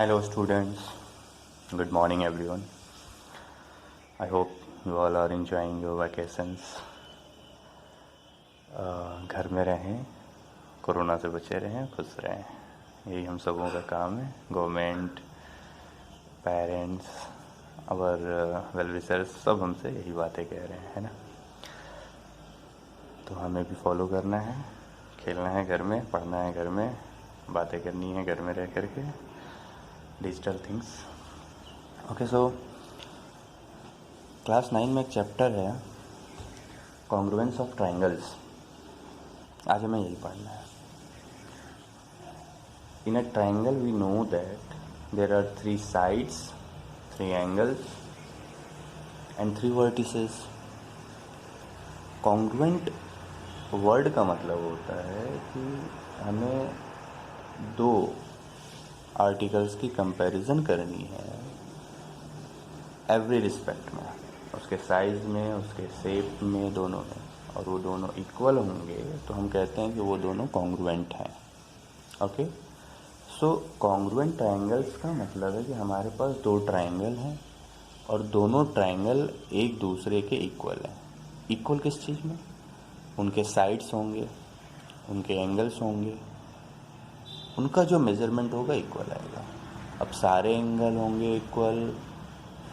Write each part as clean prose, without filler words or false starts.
Hello students, good morning everyone. I hope you all are enjoying your vacations. घर में रहें, corona से बचे रहें, खुश रहें, यही हम सबों का काम है. गवर्नमेंट, पेरेंट्स, और वेल विशर्स सब हमसे यही बातें कह रहे हैं, है ना. तो हमें भी फॉलो करना है, खेलना है घर में, पढ़ना है घर में, बातें करनी है घर में रह करके, digital things. Okay, so class 9 में एक चैप्टर है कॉन्ग्रुएंस ऑफ ट्राइंगल्स. आज हमें यही पढ़ना है. In a triangle we know that there are 3 sides, 3 angles and 3 vertices. Congruent word का मतलब होता है कि हमें 2 आर्टिकल्स की कंपैरिजन करनी है एवरी रिस्पेक्ट में, उसके साइज़ में, उसके शेप में, दोनों में, और वो दोनों इक्वल होंगे तो हम कहते हैं कि वो दोनों कॉन्ग्रुएंट हैं. ओके, सो कॉन्ग्रुएंट ट्रायंगल्स का मतलब है कि हमारे पास 2 ट्रायंगल हैं और दोनों ट्रायंगल एक दूसरे के इक्वल हैं. इक्वल किस चीज़ में? उनके साइड्स होंगे, उनके एंगल्स होंगे, उनका जो मेज़रमेंट होगा इक्वल आएगा. अब सारे एंगल होंगे इक्वल,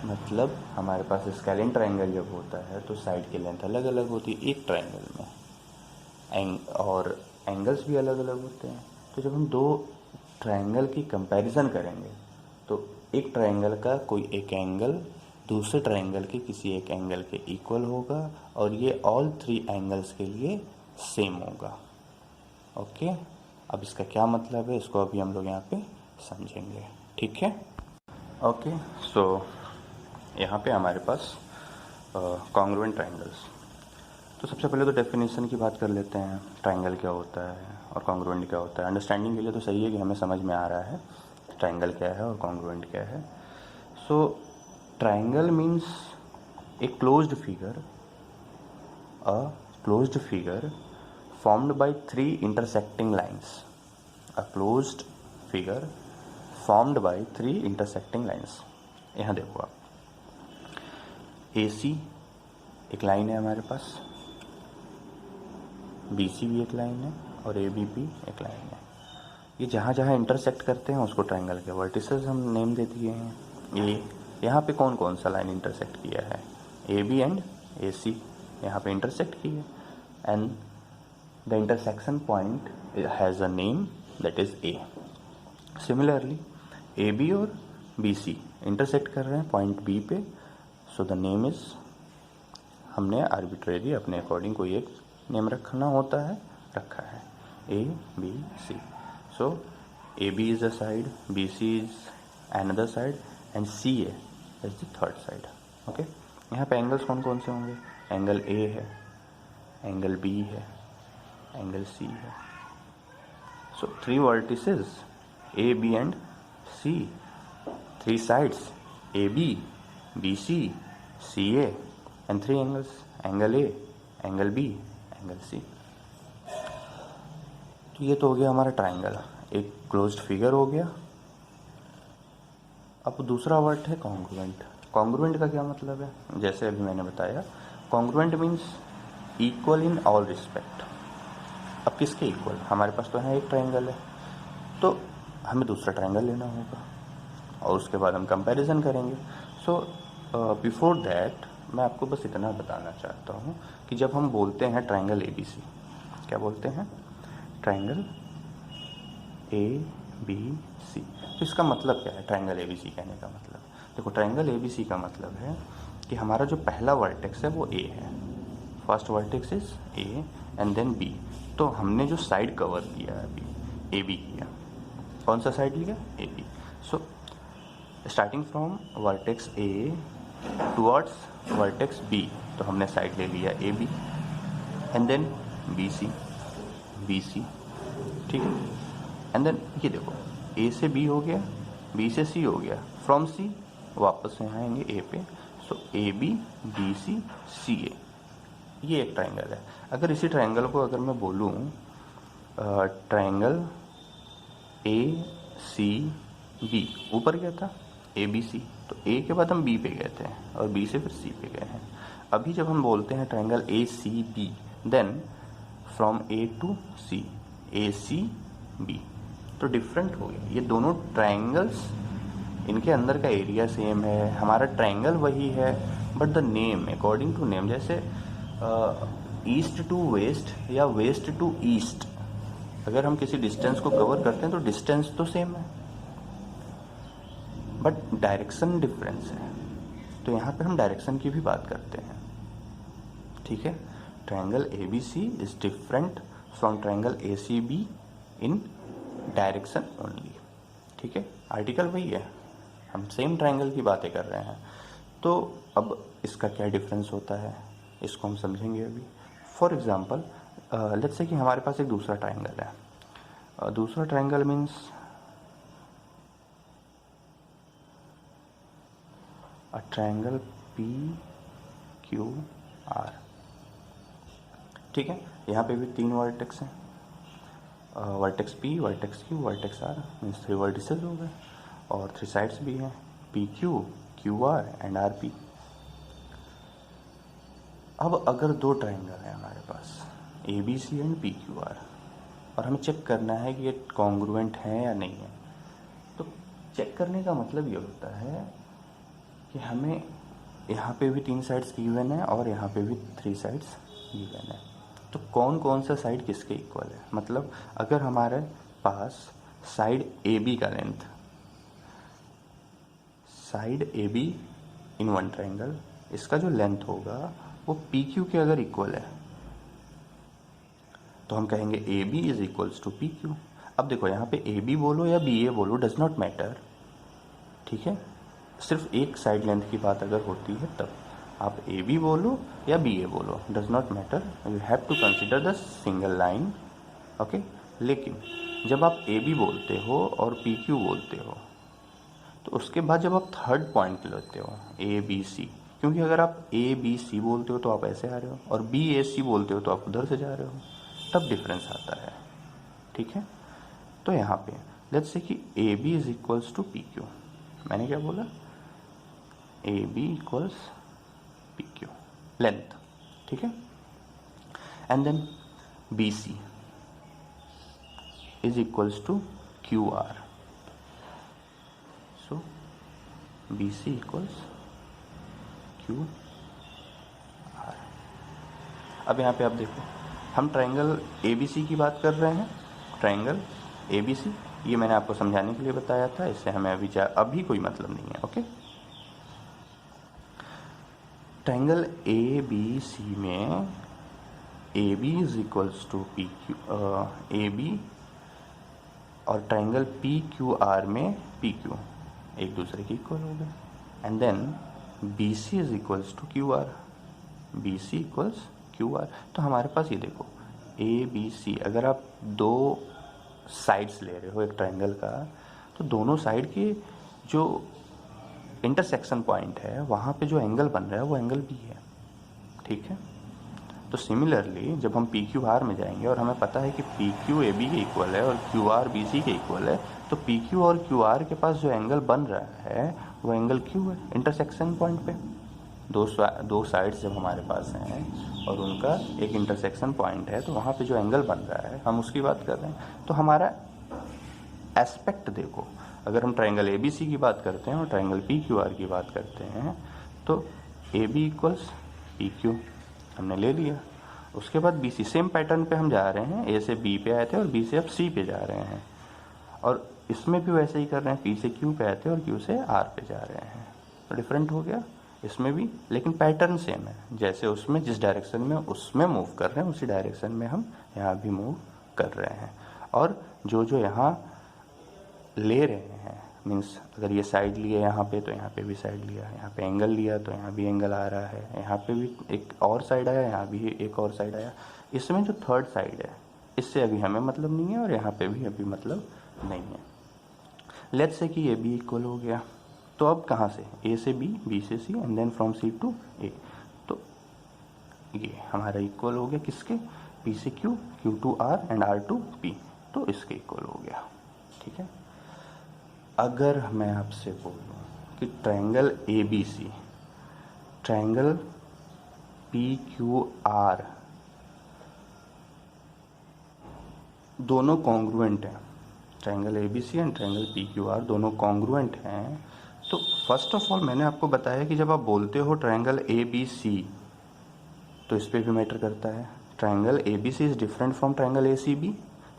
मतलब हमारे पास स्केलिन ट्रायंगल जब होता है तो साइड की लेंथ अलग अलग होती है एक ट्रायंगल में, और एंगल्स भी अलग अलग होते हैं. तो जब हम 2 ट्रायंगल की कंपैरिजन करेंगे तो एक ट्रायंगल का कोई एक एंगल दूसरे ट्रायंगल के किसी एक एंगल के इक्वल होगा और ये ऑल 3 एंगल्स के लिए सेम होगा. ओके, अब इसका क्या मतलब है इसको अभी हम लोग यहाँ पे समझेंगे. ठीक है. ओके, सो यहाँ पे हमारे पास कॉन्ग्रुएंट ट्रायंगल्स. तो सबसे पहले तो डेफिनेशन की बात कर लेते हैं. ट्रायंगल क्या होता है और कॉन्ग्रुएंट क्या होता है. अंडरस्टैंडिंग के लिए तो सही है कि हमें समझ में आ रहा है ट्रायंगल क्या है और कॉन्ग्रुएंट क्या है. So triangle means a closed figure formed by 3 intersecting lines. A closed figure formed by 3 intersecting lines. यहाँ देखो आप, AC एक लाइन है हमारे पास, BC भी एक लाइन है और AB भी एक लाइन है. ये जहाँ जहाँ इंटरसेक्ट करते हैं उसको ट्रायंगल के वर्टिसेस हम नेम दे दिए हैं. ये यहाँ पे कौन कौन सा लाइन इंटरसेक्ट किया है? AB एंड AC यहाँ पे इंटरसेक्ट किए, and the intersection point has a name that is A. Similarly, AB और BC इंटरसेक्ट कर रहे हैं पॉइंट B पे, so the name is, हमने आर्बिट्रेरी अपने अकॉर्डिंग कोई एक नेम रखना होता है, रखा है A, B, C. So AB is a side, BC is another side and CA is the third side. Okay, यहाँ पे एंगल्स कौन कौन से होंगे? एंगल A है, एंगल B है, एंगल C है. सो 3 vertices A, B and C, 3 sides AB, BC, CA and 3 angles, angle A, angle B, angle C. तो ये तो हो गया हमारा ट्रायंगल, एक क्लोज्ड फिगर हो गया. अब दूसरा वर्ड है कॉन्ग्रुएंट. कॉन्ग्रुएंट का क्या मतलब है? जैसे अभी मैंने बताया, congruent means equal in all respect. अब किसके इक्वल? हमारे पास तो है एक ट्रायंगल है, तो हमें दूसरा ट्रायंगल लेना होगा और उसके बाद हम कंपैरिजन करेंगे. सो बिफोर दैट मैं आपको बस इतना बताना चाहता हूँ कि जब हम बोलते हैं ट्रायंगल ABC, क्या बोलते हैं? Triangle ABC. तो इसका मतलब क्या है ट्रायंगल ABC कहने का मतलब? देखो, ट्रायंगल ABC का मतलब है कि हमारा जो पहला वर्टेक्स है वो A है, first vertex is A and then B. तो हमने जो साइड कवर किया है अभी AB किया, कौन सा साइड लिया? AB. So starting from vertex A towards vertex B, तो हमने साइड ले लिया AB एंड देन BC. ठीक है, एंड देन ये देखो, A से B हो गया, B से C हो गया, फ्रॉम C वापस यहाँ आएंगे A पे. सो AB, BC, CA, ये एक ट्रायंगल है. अगर इसी ट्रायंगल को अगर मैं बोलूँ ट्रायंगल AC बी, ऊपर क्या था ए बी सी, तो ए के बाद हम बी पे गए थे और बी से फिर सी पे गए हैं। अभी जब हम बोलते हैं triangle A C B, then from A to C, A C B, तो डिफरेंट हो गया। ये दोनों ट्रायंगल्स, इनके अंदर का एरिया सेम है, हमारा ट्रायंगल वही है, but the name according to name, जैसे ईस्ट टू वेस्ट या वेस्ट टू ईस्ट, अगर हम किसी डिस्टेंस को कवर करते हैं तो डिस्टेंस तो सेम है बट डायरेक्शन डिफरेंस है। तो यहाँ पे हम डायरेक्शन की भी बात करते हैं, ठीक है। Triangle A B C is different from triangle A C B in direction only, ठीक है। आर्टिकल वही है, हम सेम ट्रायंगल की बातें कर रहे हैं। तो अब इसका क्या डिफरेंस होता है इसको हम समझेंगे अभी। फॉर एग्जांपल लेट्स से कि हमारे पास एक दूसरा ट्रायंगल है। दूसरा triangle means a triangle P Q R, ठीक है। यहाँ पे भी 3 वर्टेक्स हैं, vertex P, vertex Q, vertex R, means 3 vertices हो गए, और 3 साइड्स भी हैं, P Q, Q R and R P. अब अगर 2 ट्रायंगल है हमारे पास A B C and P Q R, और हमें चेक करना है कि ये कॉन्ग्रुएंट हैं या नहीं है, तो चेक करने का मतलब ये होता है कि हमें यहाँ पे भी 3 साइड्स गिवन है और यहाँ पे भी 3 साइड्स गिवन है, तो कौन कौन सा साइड किसके इक्वल है। मतलब अगर हमारे पास साइड ए बी का length, side A be in one triangle, इसका जो लेंथ होगा वो पी क्यू के अगर इक्वल है तो हम कहेंगे A B is equals to P Q. अब देखो यहाँ पे ए बी बोलो या बी ए बोलो, डज नॉट मैटर, ठीक है। सिर्फ एक साइड लेंथ की बात अगर होती है तब आप ए बी बोलो या बी ए बोलो, does not matter, you have to consider the single line, okay. लेकिन जब आप ए बी बोलते हो और पी क्यू बोलते हो तो उसके बाद जब आप थर्ड पॉइंट लेते हो ए बी सी, क्योंकि अगर आप ए बी सी बोलते हो तो आप ऐसे आ रहे हो और बी ए सी बोलते हो तो आप उधर से जा रहे हो, तब डिफरेंस आता है, ठीक है। तो यहाँ पे लेट्स से कि A B is equals to P Q, मैंने क्या बोला, A B equals P Q length, ठीक है। And then B C is equals to Q R, so B C equals Q R. अब यहाँ पे आप देखो, हम ट्रायंगल ए बी सी की बात कर रहे हैं, ट्रायंगल ए बी सी, ये मैंने आपको समझाने के लिए बताया था, इससे हमें अभी कोई मतलब नहीं है, okay. Triangle A B C में A B is equals to P Q, A B और ट्रायंगल पी क्यू आर में पी क्यू एक दूसरे के इक्वल हो गए, and then B C is equals to Q R, B C equals Q R. तो हमारे पास ये देखो ए बी सी, अगर आप 2 साइड्स ले रहे हो एक ट्रायंगल का, तो दोनों साइड के जो इंटरसेक्शन पॉइंट है वहाँ पे जो एंगल बन रहा है वो एंगल बी है, ठीक है। तो सिमिलरली जब हम पी क्यू आर में जाएंगे और हमें पता है कि पी क्यू ए बी के इक्वल है और क्यू आर बी सी के इक्वल है, तो पी क्यू और क्यू आर के पास जो एंगल बन रहा है वो एंगल क्यू है इंटरसेक्शन पॉइंट पे। दो साइड्स जब हमारे पास हैं और उनका एक इंटरसेक्शन पॉइंट है, तो वहाँ पे जो एंगल बन रहा है हम उसकी बात कर रहे हैं। तो हमारा एस्पेक्ट देखो, अगर हम ट्रायंगल ए बी सी की बात करते हैं और ट्रायंगल पी क्यू आर की बात करते हैं, तो A B equals P Q हमने ले लिया। उसके बाद बी सी, सेम पैटर्न पे हम जा रहे हैं, ए से बी पे आए थे और बी से अब सी पे जा रहे हैं, और इसमें भी वैसे ही कर रहे हैं, पी से क्यू पे आए थे और क्यू से आर पे जा रहे हैं। तो डिफरेंट हो गया इसमें भी, लेकिन पैटर्न सेम है, जैसे उसमें जिस डायरेक्शन में उसमें मूव कर रहे हैं उसी डायरेक्शन में हम यहाँ भी मूव कर रहे हैं। और जो जो यहाँ ले रहे हैं, मीन्स अगर ये साइड लिए यहाँ पे तो यहाँ पे भी साइड लिया, यहाँ पे एंगल लिया तो यहाँ भी एंगल आ रहा है, यहाँ पे भी एक और साइड आया, यहाँ भी एक और साइड आया। इसमें जो थर्ड साइड है इससे अभी हमें मतलब नहीं है और यहाँ पे भी अभी मतलब नहीं है। लेट्स से कि ये भी इक्वल हो गया, तो अब कहाँ से, ए से बी, बी से C and then from C to A, तो ये हमारा इक्वल हो गया किसके, पी से Q, Q to R and R to P, तो इसके इक्वल हो गया, ठीक है। अगर मैं आपसे बोलूं कि triangle A B C, triangle P Q R दोनों कॉन्ग्रुएंट हैं, triangle A B C and triangle P Q R दोनों कॉन्ग्रुएंट हैं, तो फर्स्ट ऑफ ऑल मैंने आपको बताया कि जब आप बोलते हो ट्रायंगल ए बी सी तो इस पे भी मैटर करता है। Triangle A B C is different from triangle A C B.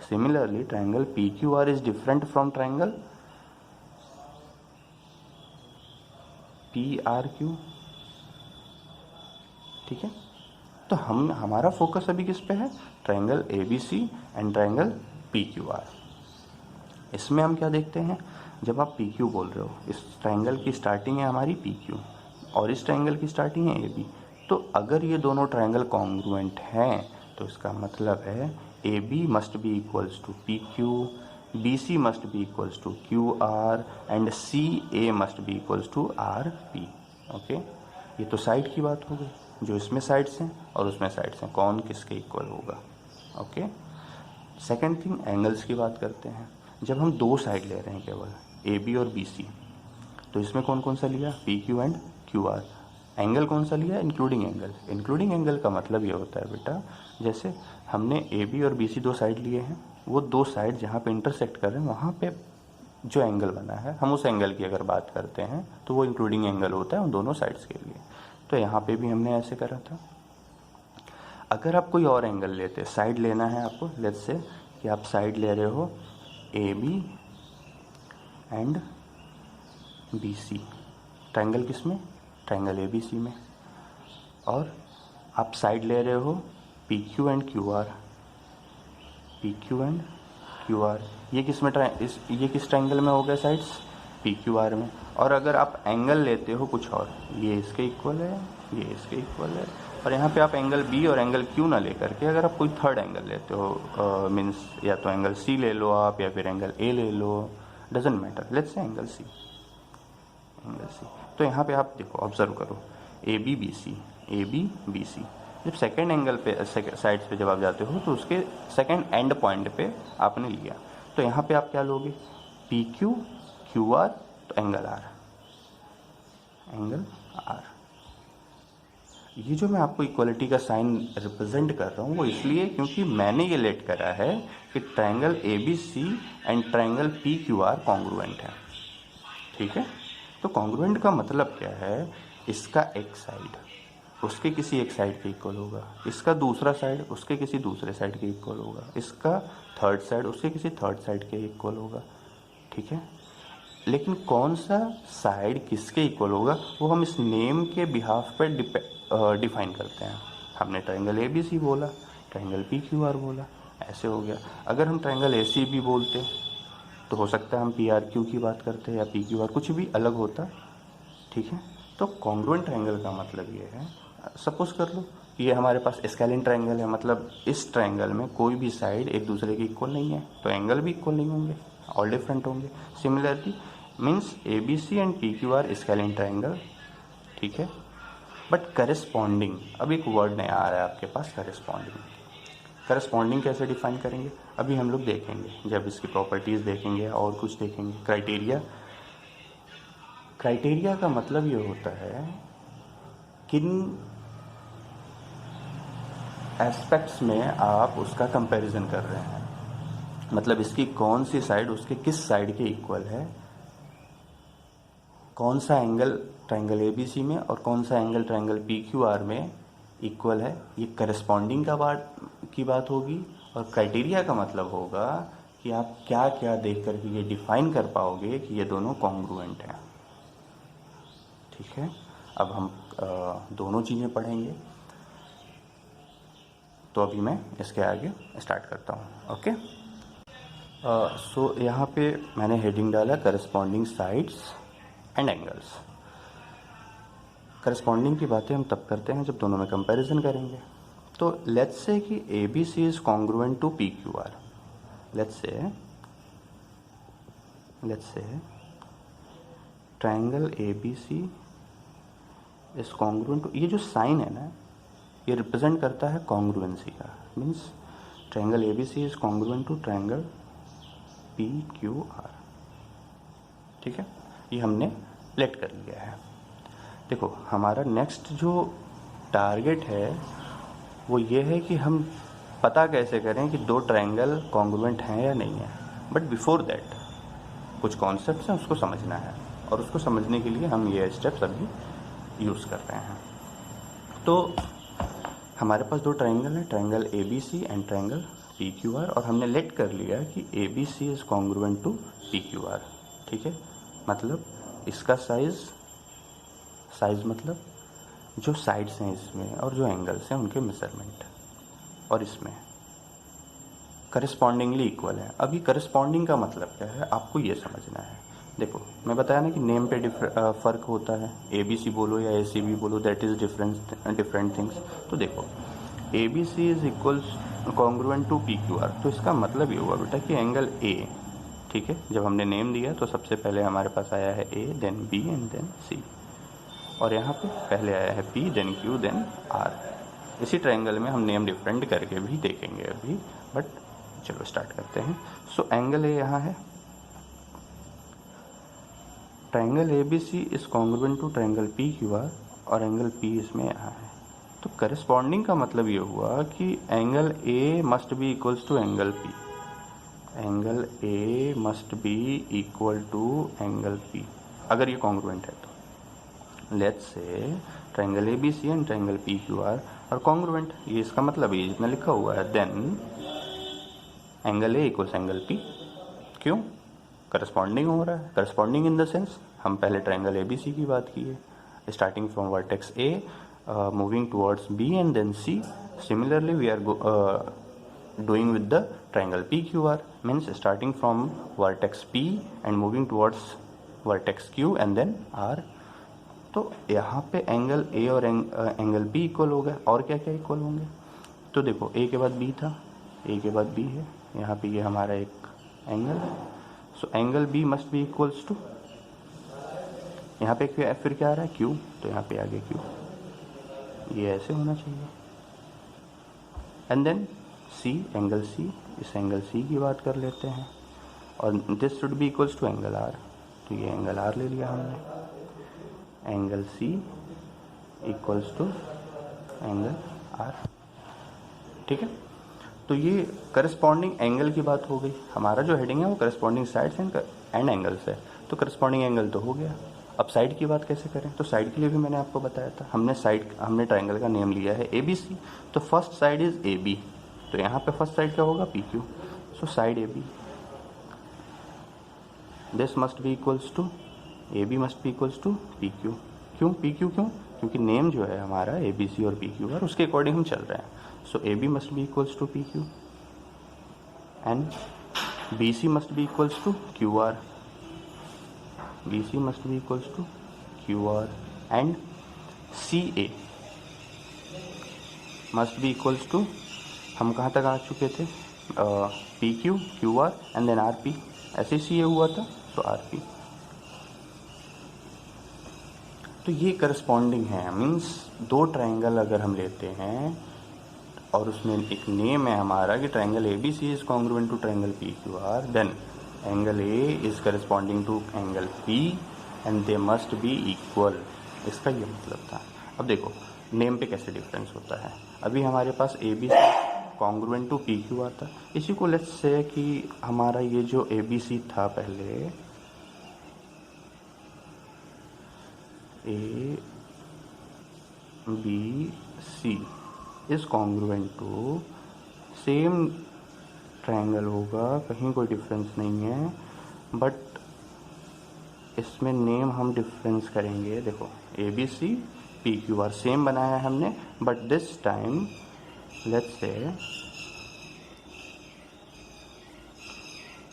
Similarly triangle P Q R is different from triangle P R Q. ठीक है, तो हमारा फोकस अभी किस पे है? Triangle A B C and triangle P Q R. इसमें हम क्या देखते हैं, जब आप पी क्यू बोल रहे हो, इस ट्रायंगल की स्टार्टिंग है हमारी पी क्यू और इस ट्रायंगल की स्टार्टिंग है ए बी, तो अगर ये दोनों ट्रायंगल कॉन्ग्रुएंट हैं तो इसका मतलब है A B must be equals to P Q, B C must be equals to Q R and C A must be equals to R P. Okay, ये तो साइड की बात हो गई, जो इसमें साइड्स हैं और उसमें साइड्स हैं, कौन किसके इक्वल होगा। ओके, सेकेंड थिंग एंगल्स की बात करते हैं। जब हम दो साइड ले रहे हैं केवल ए बी और बी सी, तो इसमें कौन कौन सा लिया? P Q and Q R. Angle कौन सा लिया? Including angle. इंक्लूडिंग एंगल का मतलब ये होता है बेटा, जैसे हमने ए बी और बी सी दो साइड लिए हैं, वो दो साइड जहाँ पे इंटरसेक्ट कर रहे हैं वहाँ पे जो एंगल बना है, हम उस एंगल की अगर बात करते हैं तो वो इंक्लूडिंग एंगल होता है उन दोनों साइड्स के लिए। तो यहाँ पे भी हमने ऐसे करा था। अगर आप कोई और एंगल लेते, साइड लेना है आपको, लेट्स से कि आप साइड ले रहे हो A B and B C, triangle किस में? ट्रायंगल ए बी सी में। और आप साइड ले रहे हो P Q and Q R, P Q and Q R, ये किस में ये किस ट्रायंगल में हो गया साइड्स? पी क्यू आर में। और अगर आप एंगल लेते हो कुछ और, ये इसके इक्वल है, ये इसके इक्वल है, और यहाँ पे आप एंगल बी और एंगल क्यू ना लेकर के अगर आप कोई थर्ड एंगल लेते हो, मीन्स या तो एंगल सी ले लो आप, या फिर एंगल ए ले लो, doesn't matter, let's say angle C, angle C. तो यहाँ पे आप देखो, ऑब्जर्व करो, A B B C, A B B C, जब सेकेंड एंगल पे साइड्स पे जब आप जाते हो तो उसके सेकेंड एंड पॉइंट पे आपने लिया, तो यहाँ पे आप क्या लोगे? पी क्यू क्यू आर, तो एंगल आर, एंगल आर। ये जो मैं आपको इक्वलिटी का साइन रिप्रेजेंट कर रहा हूँ वो इसलिए क्योंकि मैंने ये लेट करा है कि triangle A B C and triangle P Q R congruent है। ठीक है, तो कॉन्ग्रुएंट का मतलब क्या है? इसका एक साइड उसके किसी एक साइड के इक्वल होगा, इसका दूसरा साइड उसके किसी दूसरे साइड के इक्वल होगा, इसका थर्ड साइड उसके किसी थर्ड साइड के इक्वल होगा। ठीक है, लेकिन कौन सा साइड किसके इक्वल होगा वो हम इस नेम के बिहाफ पे डिफाइन करते हैं। हमने ट्रायंगल ए बी सी बोला, ट्रायंगल पी क्यू आर बोला, ऐसे हो गया। अगर हम ट्रायंगल ए सी बी बोलते तो हो सकता है हम पी आर क्यू की बात करते या पी क्यू आर, कुछ भी अलग होता। ठीक है, तो कॉन्ग्रुएंट ट्रायंगल का मतलब ये है, सपोज कर लो कि ये हमारे पास स्केलिन ट्रायंगल है, मतलब इस ट्रायंगल में कोई भी साइड एक दूसरे के इक्वल नहीं है, तो एंगल भी इक्वल नहीं होंगे, ऑल डिफरेंट होंगे। Similarly means A B C and P Q R scalene triangle. ठीक है, बट करेस्पॉन्डिंग, अब एक वर्ड नया आ रहा है आपके पास, करेस्पॉन्डिंग। करेस्पॉन्डिंग कैसे डिफाइन करेंगे अभी हम लोग देखेंगे, जब इसकी प्रॉपर्टीज़ देखेंगे और कुछ देखेंगे। क्राइटेरिया, क्राइटेरिया का मतलब ये होता है किन एस्पेक्ट्स में आप उसका कंपैरिजन कर रहे हैं, मतलब इसकी कौन सी साइड उसके किस साइड के इक्वल है, कौन सा angle triangle A B C में और कौन सा angle triangle P Q R में इक्वल है, ये करेस्पॉन्डिंग की बात होगी। और क्राइटेरिया का मतलब होगा कि आप क्या क्या देख कर के ये डिफाइन कर पाओगे कि ये दोनों कॉन्ग्रुएंट हैं। ठीक है, अब हम दोनों चीज़ें पढ़ेंगे, तो अभी मैं इसके आगे स्टार्ट करता हूँ। ओके, सो यहाँ पे मैंने हेडिंग डाला corresponding sides and angles. Corresponding की बातें हम तब करते हैं जब दोनों में कंपैरिजन करेंगे। तो लेट्स से कि A B C is congruent to P Q R, let's say triangle A B C is congruent to, ये जो साइन है ना ये रिप्रेजेंट करता है कॉन्ग्रुएंसी का, means triangle A B C is congruent to triangle P Q R. ठीक है, ये हमने लेट कर लिया है। देखो हमारा नेक्स्ट जो टारगेट है वो ये है कि हम पता कैसे करें कि दो ट्रायंगल कॉन्ग्रुएंट हैं या नहीं है। बट बिफोर दैट कुछ कॉन्सेप्ट्स हैं, उसको समझना है, और उसको समझने के लिए हम ये स्टेप्स अभी यूज़ कर रहे हैं। तो हमारे पास दो ट्रायंगल हैं, triangle A B C and triangle P Q R, और हमने लेट कर लिया कि A B C is congruent to P Q R. ठीक है, मतलब इसका साइज़ मतलब जो साइड्स हैं इसमें और जो एंगल्स हैं उनके मेजरमेंट, और इसमें करस्पॉन्डिंगली इक्वल है। अभी करस्पॉन्डिंग का मतलब क्या है आपको ये समझना है। देखो मैं बताया ना कि नेम पे फ़र्क होता है, ए बी सी बोलो या ए सी बी बोलो, दैट इज़ डिफरेंट थिंग्स। तो देखो A B C is equals congruent to P Q R, तो इसका मतलब ये हुआ बेटा कि एंगल ए, ठीक है, जब हमने नेम दिया तो सबसे पहले हमारे पास आया है A, then B and then C, और यहाँ पे पहले आया है P, then Q, then R. इसी ट्रायंगल में हम नेम डिफरेंट करके भी देखेंगे अभी, बट चलो स्टार्ट करते हैं। सो एंगल ए यहाँ है, triangle A B C is congruent to triangle P Q R, और एंगल पी इसमें यहाँ है। तो करस्पॉन्डिंग का मतलब ये हुआ कि angle A must be equals to angle P, angle A must be equal to angle P, अगर ये कॉन्ग्रुएंट है तो। Let's say triangle A B C and triangle P Q R और कॉन्ग्रुएंट, ये इसका मतलब है जितना लिखा हुआ है, then angle A equals angle P. क्यों? करस्पॉन्डिंग हो रहा है। करस्पॉन्डिंग इन द सेंस हम पहले ट्रायंगल ए बी सी की बात की है, starting from vertex A moving towards B and then C. Similarly we are doing with the triangle PQR, means starting from vertex P and moving towards vertex Q and then R। तो यहाँ पे angle A और angle B equal हो गए, और क्या क्या equal होंगे? तो देखो A के बाद B था, A के बाद B है, यहाँ पे ये हमारा एक एंगल है। So angle B must be equals to, यहाँ पे फिर क्या आ रहा है? Q, तो यहाँ पे आगे Q, ये ऐसे होना चाहिए। And then C, angle C, इस एंगल C की बात कर लेते हैं, और this should be equals to angle R, तो ये एंगल R ले लिया हमने, angle C equals to angle R। ठीक है, तो ये करस्पॉन्डिंग एंगल की बात हो गई। हमारा जो हेडिंग है वो करस्पॉन्डिंग साइड्स एंड एंगल्स है, तो करस्पॉन्डिंग एंगल तो हो गया। अब साइड की बात कैसे करें? तो साइड के लिए भी मैंने आपको बताया था, हमने ट्रायंगल का नेम लिया है ए बी सी, तो first side is A B, तो यहाँ पे फर्स्ट साइड क्या होगा? P Q. So side A B, this must be equals to, A B must be equals to P Q. क्यों पी क्यू? क्यों? क्योंकि name जो है हमारा ए बी सी और पी क्यू आर, उसके अकॉर्डिंग हम चल रहे हैं। So A B must be equals to P Q and B C must be equals to Q R, B C must be equals to Q R and C A must be equals to, हम कहाँ तक आ चुके थे? P Q, Q R and then R P, ऐसे C ए हुआ था, तो आर पी। तो ये करस्पॉन्डिंग है, मीन्स दो ट्रायंगल अगर हम लेते हैं और उसमें एक नेम है हमारा कि triangle A B C is congruent to triangle P Q R, then angle A is corresponding to angle P and they must be equal, इसका ये मतलब था। अब देखो नेम पे कैसे डिफरेंस होता है। अभी हमारे पास A B C congruent to P Q R था, इसी को लेट्स से कि हमारा ये जो ए बी सी था पहले, A B C is congruent to, same triangle होगा, कहीं कोई डिफरेंस नहीं है, बट इसमें नेम हम डिफरेंस करेंगे। देखो A B C P Q R same बनाया है हमने, but this time let's say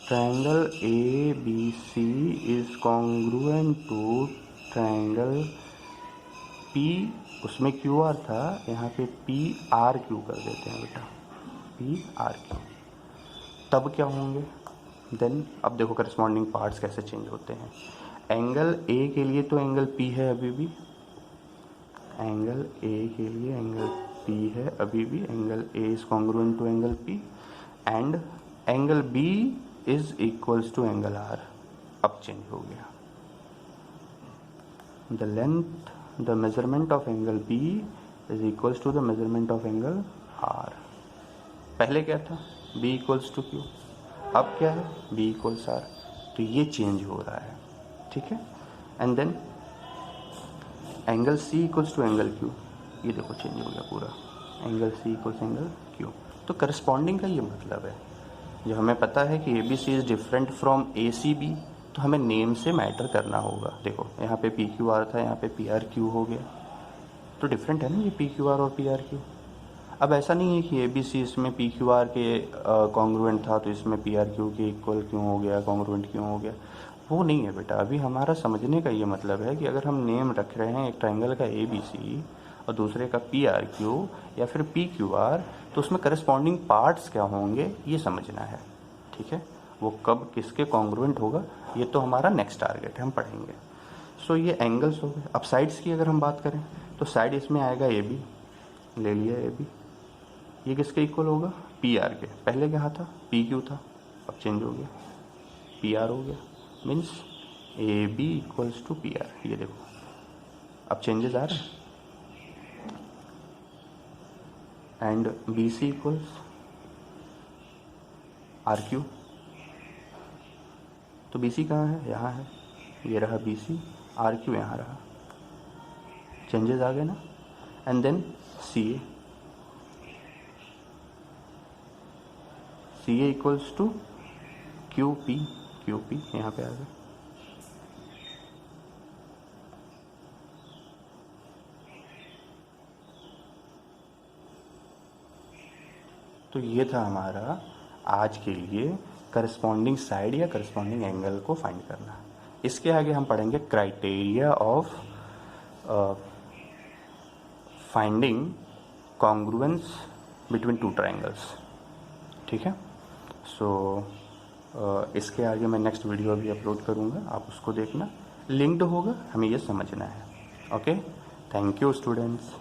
triangle A B C is congruent to triangle P, उसमें क्यू आर था, यहाँ पे पी आर क्यू कर देते हैं बेटा, पी आर क्यू, तब क्या होंगे? देन अब देखो करस्पॉन्डिंग पार्ट्स कैसे चेंज होते हैं। एंगल ए के लिए तो एंगल पी है अभी भी, एंगल ए के लिए एंगल पी है अभी भी, angle A is congruent to angle P and angle B is equals to angle R. अब चेंज हो गया, the length, the measurement of angle B is equals to the measurement of angle R. पहले क्या था, B equals to Q, अब क्या है, B equals are. तो ये चेंज हो रहा है, ठीक है। And then angle C equals to angle Q, ये देखो चेंज हो गया पूरा, angle C equals angle Q. तो करस्पॉन्डिंग का ये मतलब है, जो हमें पता है कि A B C is different from A C B, तो हमें नेम से मैटर करना होगा। देखो यहाँ पे पी क्यू आर था, यहाँ पे पी आर क्यू हो गया, तो डिफरेंट है ना ये पी क्यू आर और पी आर क्यू। अब ऐसा नहीं है कि ए बी सी इसमें पी क्यू आर के कॉन्ग्रुएंट था तो इसमें पी आर क्यू के इक्वल क्यों हो गया, कॉन्ग्रुएंट क्यों हो गया, वो नहीं है बेटा। अभी हमारा समझने का ये मतलब है कि अगर हम नेम रख रहे हैं एक ट्रायंगल का ए बी सी और दूसरे का पी आर क्यू या फिर पी क्यू आर, तो उसमें करस्पॉन्डिंग पार्ट्स क्या होंगे ये समझना है, ठीक है। वो कब किसके कॉन्ग्रुएंट होगा ये तो हमारा नेक्स्ट टारगेट है, हम पढ़ेंगे। सो ये एंगल्स हो गए। अब साइड्स की अगर हम बात करें तो साइड इसमें आएगा ए बी, ले लिया ए बी, ये किसके इक्वल होगा, पी आर के। पहले क्या था, पी क्यू था, अब चेंज हो गया पी आर हो गया, means A B equals to P R. ये देखो अब चेंजेस आ रहे हैं। And B C equals R Q, तो बी सी कहाँ है, यहाँ है, ये रहा बी सी, आर क्यू यहाँ रहा, चेंजेस आ गए ना। And then C A, C A equals to Q P यहाँ पे आ गया। तो ये था हमारा आज के लिए करस्पॉन्डिंग साइड या करस्पॉन्डिंग एंगल को फाइंड करना। इसके आगे हम पढ़ेंगे criteria of finding congruence between two triangles, ठीक है। सो इसके आगे मैं नेक्स्ट वीडियो भी अपलोड करूँगा, आप उसको देखना, लिंक्ड होगा, हमें ये समझना है। Okay, thank you students.